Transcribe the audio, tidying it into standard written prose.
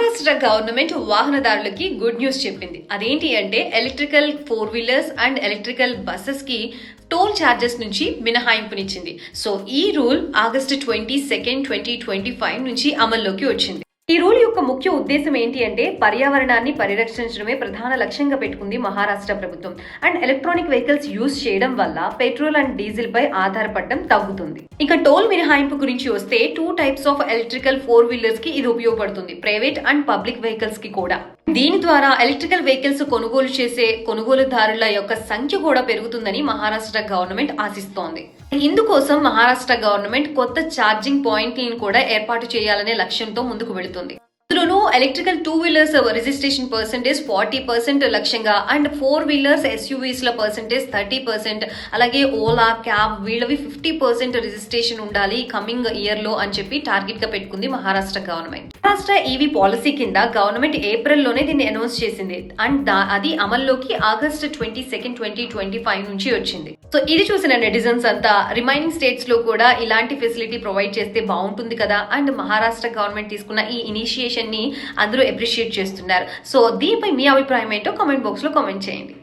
Maharashtra government వాహనదారులకి good news చెప్పింది. అదేంటి అంటే electrical 4 wheelers and electrical buses కి టోల్ ఛార్జెస్ నుంచి మినహాయింపునిచ్చింది. సో ఈ రూల్ ఆగస్టు 22, 2025 నుంచి అమల్లోకి వచ్చింది. ఈ రూల్ యొక్క ముఖ్య ఉద్దేశం ఏంటి అంటే పర్యావరణాన్ని పరిరక్షించడమే ప్రధాన లక్ష్యంగా పెట్టుకుంది మహారాష్ట్ర ప్రభుత్వం. అండ్ ఎలక్ట్రానిక్ వెహికల్స్ యూజ్ చేయడం వల్ల పెట్రోల్ అండ్ డీజిల్ పై ఆధారపడడం తగ్గుతుంది. ఇక టోల్ మినహాయింపు గురించి వస్తే 2 టైప్స్ ఆఫ్ ఎలక్ట్రికల్ 4 వీలర్స్ కి ఇది ఉపయోగపడుతుంది, ప్రైవేట్ అండ్ పబ్లిక్ వెహికల్స్ కి కూడా. దీని ద్వారా ఎలక్ట్రికల్ వెహికల్స్ కొనుగోలు చేసే కొనుగోలుదారుల యొక్క సంఖ్య కూడా పెరుగుతుందని మహారాష్ట్ర గవర్నమెంట్ ఆశిస్తోంది. ఇందుకోసం మహారాష్ట్ర గవర్నమెంట్ కొత్త ఛార్జింగ్ పాయింట్లను కూడా ఏర్పాటు చేయాలనే లక్ష్యంతో ముందుకు వెళుతుంది. ఇందులోనూ ఎలక్ట్రికల్ 2 వీలర్స్ రిజిస్ట్రేషన్ పర్సెంటేజ్ 40% లక్ష్యంగా అండ్ 4 వీలర్స్ SUVs ల పర్సెంటేజ్ 30%, అలాగే ఓలా, క్యాబ్ వీళ్ళవి 50% రిజిస్ట్రేషన్ ఉండాలి కమింగ్ ఇయర్ లో అని చెప్పి టార్గెట్ గా పెట్టుకుంది Maharashtra government. Maharashtra EV policy కింద గవర్నమెంట్ ఏప్రిల్ లోనే దీన్ని అనౌన్స్ చేసింది అండ్ అది అమల్లోకి ఆగస్టు 22, 2025 నుంచి వచ్చింది. సో ఇది చూసిన నెటిజన్స్ అంతా రిమైనింగ్ స్టేట్స్ లో కూడా ఇలాంటి ఫెసిలిటీ ప్రొవైడ్ చేస్తే బాగుంటుంది కదా అండ్ మహారాష్ట్ర గవర్నమెంట్ తీసుకున్న ఈ ఇనిషియేషన్ ని అందరూ అప్రిషియేట్ చేస్తున్నారు. సో దీనిపై మీ అభిప్రాయం ఏంటో కామెంట్ బాక్స్ లో కామెంట్ చేయండి.